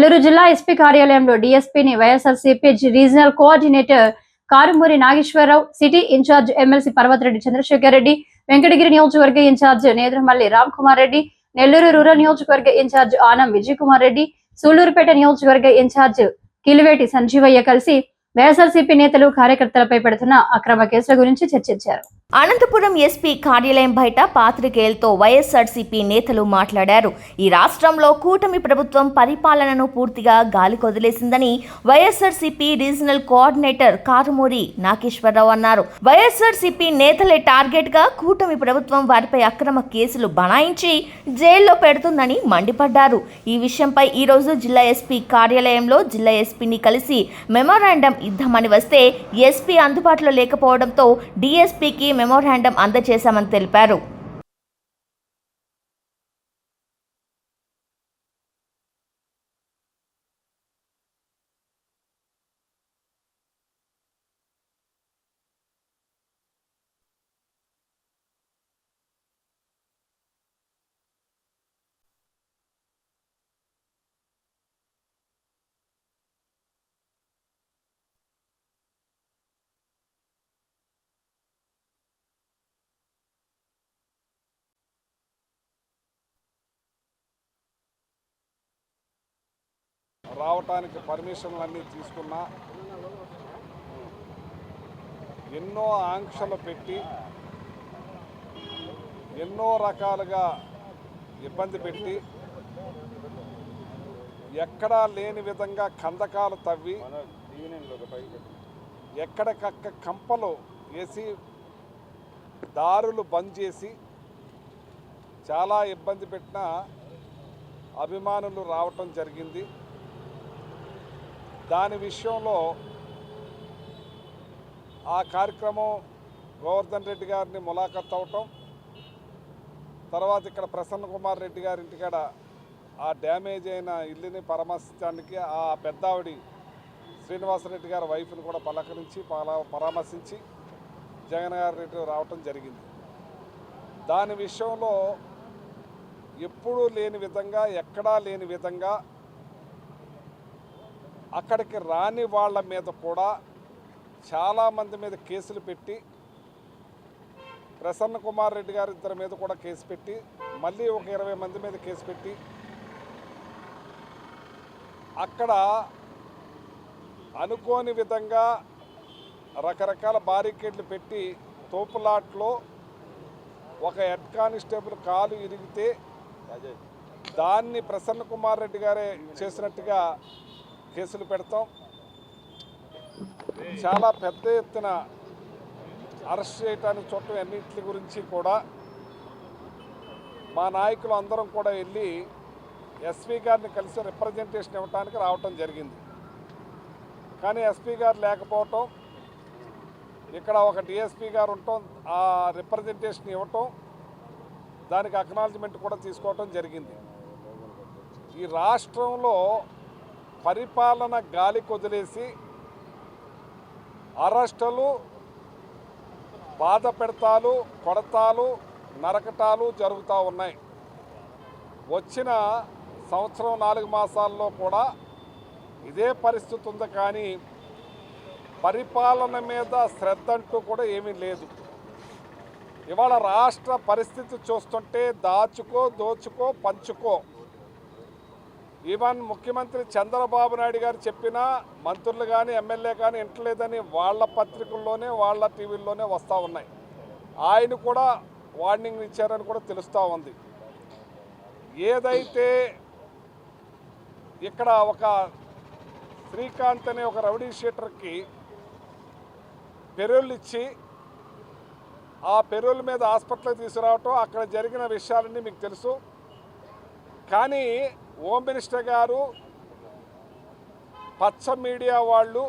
నెల్లూరు జిల్లా ఎస్పీ కార్యాలయంలో డీఎస్పీని YSRCP regional coordinator Karumuri Nageswara Rao, city incharge MLC Parvathareddy Chandrasekhar Reddy, Venkatagiri నియోజకవర్గ ఇన్ఛార్జ్ నేదురుమల్లి రామ్ కుమార్ రెడ్డి, నెల్లూరు రూరల్ నియోజకవర్గ ఇన్ఛార్జ్ ఆనం విజయ్ కుమార్ రెడ్డి, సూళ్లూరుపేట నియోజకవర్గ ఇన్ఛార్జ్ కిలివేటి సంజీవయ్య కలిసి వైఎస్ఆర్సీపీ నేతలు కార్యకర్తలపై పెడుతున్న అక్రమ కేసుల గురించి చర్చించారు. అనంతపురం ఎస్పీ కార్యాలయం బయట పాత్రికేయులతో వైఎస్ఆర్సీపీ నేతలు మాట్లాడారు. ఈ రాష్ట్రంలో కూటమి ప్రభుత్వం పరిపాలనను పూర్తిగా గాలికొదిలేసిందని వైఎస్ఆర్సీపీ రీజనల్ కోఆర్డినేటర్ కారుమూరి నాగేశ్వరరావు అన్నారు. వైఎస్ఆర్సీపీ నేతలే టార్గెట్ గా కూటమి ప్రభుత్వం వారిపై అక్రమ కేసులు బనాయించి జైల్లో పెడుతుందని మండిపడ్డారు. ఈ విషయంపై ఈ రోజు జిల్లా ఎస్పీ కార్యాలయంలో జిల్లా ఎస్పీని కలిసి మెమోరాండం ఇద్దామని వస్తే ఎస్పీ అందుబాటులో లేకపోవడంతో డీఎస్పీకి మెమోరాండం అందజేశామని తెలిపారు. రావటానికి పర్మిషన్లు అన్నీ తీసుకున్నా, ఎన్నో ఆంక్షలు పెట్టి ఎన్నో రకాలుగా ఇబ్బంది పెట్టి ఎక్కడా లేని విధంగా కందకాలు తవ్వి ఎక్కడికక్క కంపలు వేసి దారులు బంద్ చేసి చాలా ఇబ్బంది పెట్టిన అభిమానులు రావటం జరిగింది. దాని విషయంలో ఆ కార్యక్రమం గోవర్ధన్ రెడ్డి గారిని ములాఖత్ అవటం, తర్వాత ఇక్కడ ప్రసన్న కుమార్ రెడ్డి గారి ఇంటికాడ ఆ డ్యామేజ్ అయిన ఇల్లుని పరామర్శించడానికి ఆ పెద్దావిడి శ్రీనివాసరెడ్డి గారి వైఫ్ని కూడా పలకరించి పరామర్శించి జగన్ గారి రావటం జరిగింది. దాని విషయంలో ఎప్పుడూ లేని విధంగా, ఎక్కడా లేని విధంగా అక్కడికి రాని వాళ్ళ మీద కూడా చాలామంది మీద కేసులు పెట్టి, ప్రసన్న కుమార్ రెడ్డి గారి ఇద్దరి మీద కూడా కేసు పెట్టి, మళ్ళీ ఒక 20 మంది మీద కేసు పెట్టి అక్కడ అనుకోని విధంగా రకరకాల బారికేడ్లు పెట్టి తోపులాట్లో ఒక హెడ్ కానిస్టేబుల్ కాలు ఇరిగితే దాన్ని ప్రసన్న కుమార్ రెడ్డి గారే చేసినట్టుగా కేసులు పెడతాం. చాలా పెద్ద ఎత్తున అరెస్ట్ చేయడానికి చట్టం అన్నింటి గురించి కూడా మా నాయకులు అందరం కూడా వెళ్ళి ఎస్పీ గారిని కలిసి రిప్రజెంటేషన్ ఇవ్వడానికి రావటం జరిగింది. కానీ ఎస్పీ గారు లేకపోవటం, ఇక్కడ ఒక డిఎస్పీ గారు ఉండటం, ఆ రిప్రజెంటేషన్ ఇవ్వటం, దానికి అక్నాలజ్మెంట్ కూడా తీసుకోవటం జరిగింది. ఈ రాష్ట్రంలో పరిపాలన గాలి కొదిలేసి అరెస్టులు, బాధ పెడతాలు, కొడతాలు, నరకటాలు జరుగుతూ ఉన్నాయి. వచ్చిన సంవత్సరం 4 మాసాల్లో కూడా ఇదే పరిస్థితి ఉంది. కానీ పరిపాలన మీద శ్రద్ధ అంటూ కూడా ఏమీ లేదు. ఇవాళ రాష్ట్ర పరిస్థితి చూస్తుంటే దాచుకో, దోచుకో, పంచుకో. ఈవెన్ ముఖ్యమంత్రి చంద్రబాబు నాయుడు గారు చెప్పినా మంత్రులు కానీ ఎమ్మెల్యే కానీ వింటలేదని వాళ్ళ పత్రికల్లోనే, వాళ్ళ టీవీల్లోనే వస్తూ ఉన్నాయి. ఆయన కూడా వార్నింగ్ ఇచ్చారని కూడా తెలుస్తూ ఉంది. ఏదైతే ఇక్కడ ఒక శ్రీకాంత్ అనే ఒక రౌడీ షీటర్కి పెరోల్ ఇచ్చి ఆ పెరోల్ మీద హాస్పిటల్కి తీసుకురావటం, అక్కడ జరిగిన విషయాలన్నీ మీకు తెలుసు. కానీ హోమ్ మినిస్టర్ గారు, పచ్చ మీడియా వాళ్ళు